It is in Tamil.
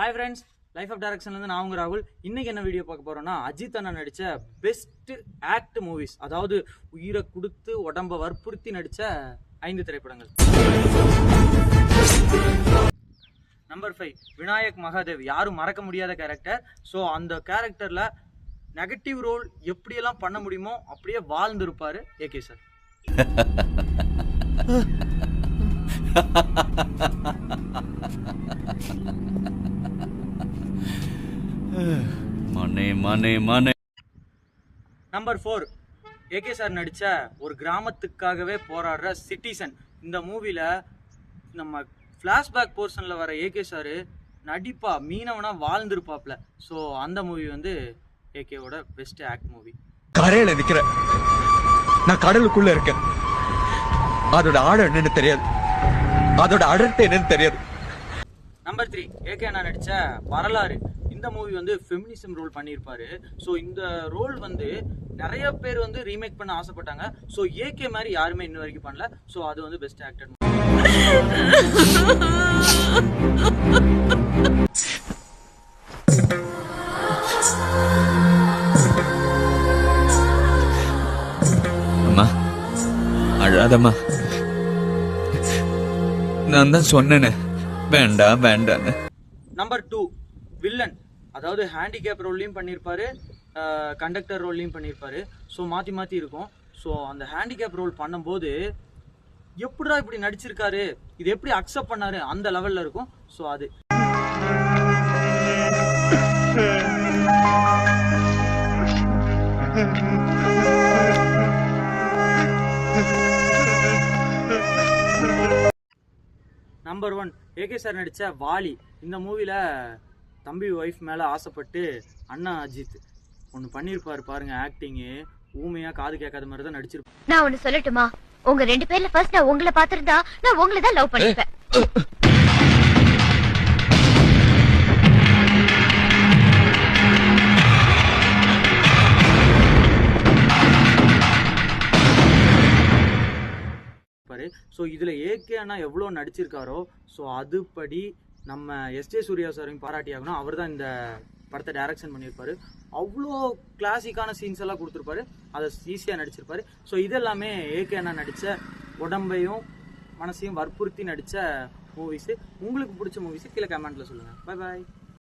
ஹாய் ஃப்ரெண்ட்ஸ், லைஃப் ஆஃப் டைரக்ஷன்லேருந்து நான் உங்க ராகுல். இன்னைக்கு என்ன வீடியோ பார்க்க போறோம்னா, அஜித் அண்ணா நடித்த பெஸ்ட் ஆக்ட் மூவிஸ், அதாவது உயிரை கொடுத்து உடம்ப வற்புறுத்தி நடித்த 5 திரைப்படங்கள். நம்பர் 5 விநாயக் மகாதேவ். யாரும் மறக்க முடியாத கேரக்டர். ஸோ அந்த கேரக்டரில் நெகட்டிவ் ரோல் எப்படியெல்லாம் பண்ண முடியுமோ அப்படியே வாழ்ந்துருப்பார் A K sir. Number 4 A K sir நடித்த ஒரு கிராமத்துக்காகவே போராடுற சிட்டிசன். இந்த மூவியில் நம்ம ஃப்ளாஷ்பேக் போர்ஷனில் வர ஏகே சார் நடிப்பா மீனவனா வாழ்ந்துருப்பாப்ல. ஸோ அந்த மூவி வந்து ஏகேவோட பெஸ்ட் ஆக்ட் மூவி. கரையில நிக்கிற நான் கடலுக்குள்ள இருக்கேன். அதோட ஆழம் என்னன்னு தெரியாது, அதோட அடர்த்தி என்னன்னு தெரியாது. நம்பர் 3 ஏகே அண்ணா நடித்த வரலாறு. இந்த மூவி வந்து ஃபெமினிசம் ரோல் பண்ணியிருப்பாரு. ஸோ இந்த ரோல் வந்து நிறைய பேர் வந்து ரீமேக் பண்ண ஆசைப்பட்டாங்க. ஸோ ஏகே மாதிரி யாருமே இன்ன வரைக்கும் பண்ணல. ஸோ அது வந்து பெஸ்ட் ஆக்டர். அம்மா அழாதம்மா, நான் தான் சொன்னேனே வேண்டாம் வேண்டான்னு. Number 2 villain. அதாவது ஹேண்டிகேப் ரோல்லையும் பண்ணியிருப்பாரு, கண்டக்டர் ரோல்லையும் பண்ணியிருப்பாரு. ஸோ மாற்றி மாற்றி இருக்கும். ஸோ அந்த ஹேண்டிகேப் ரோல் பண்ணும்போது எப்படிடா இப்படி நடிச்சிருக்காரு, இது எப்படி அக்செப்ட் பண்ணாரு, அந்த லெவலில் இருக்கும். ஸோ அது நம்பர் 1 ஏகே சார் நடித்த வாலி. இந்த மூவியில் தம்பி ஒய்ஃப் மேலே ஆசைப்பட்டு அண்ணா அஜித் ஒன்று பண்ணியிருப்பாரு பாருங்க. ஆக்டிங்கு ஊமையாக காது கேட்காத மாதிரி தான் நடிச்சிருப்பாரு. நான் ஒன்று சொல்லட்டுமா? உங்க 2 பேர்ல ஃபர்ஸ்ட் நான் உங்களை பார்த்திருந்தா நான் உங்களை தான் லவ் பண்ணிருப்பேன். ஸோ இதில் ஏகே அண்ணா எவ்வளோ நடிச்சிருக்காரோ, ஸோ அதுபடி நம்ம எஸ்ஜே சூர்யா சாரையும் பாராட்டி ஆகணும். அவர் தான் இந்த படத்தை டைரக்ஷன் பண்ணியிருப்பாரு. அவ்வளோ கிளாசிக்கான சீன்ஸ் எல்லாம் கொடுத்துருப்பாரு, அதை ஈஸியாக நடிச்சிருப்பாரு. ஸோ இதெல்லாமே ஏகே அண்ணா நடித்த உடம்பையும் மனசையும் வற்புறுத்தி நடித்த மூவிஸு. உங்களுக்கு பிடிச்ச மூவிஸு கீழே கமெண்ட்டில் சொல்லுங்கள். Bye bye.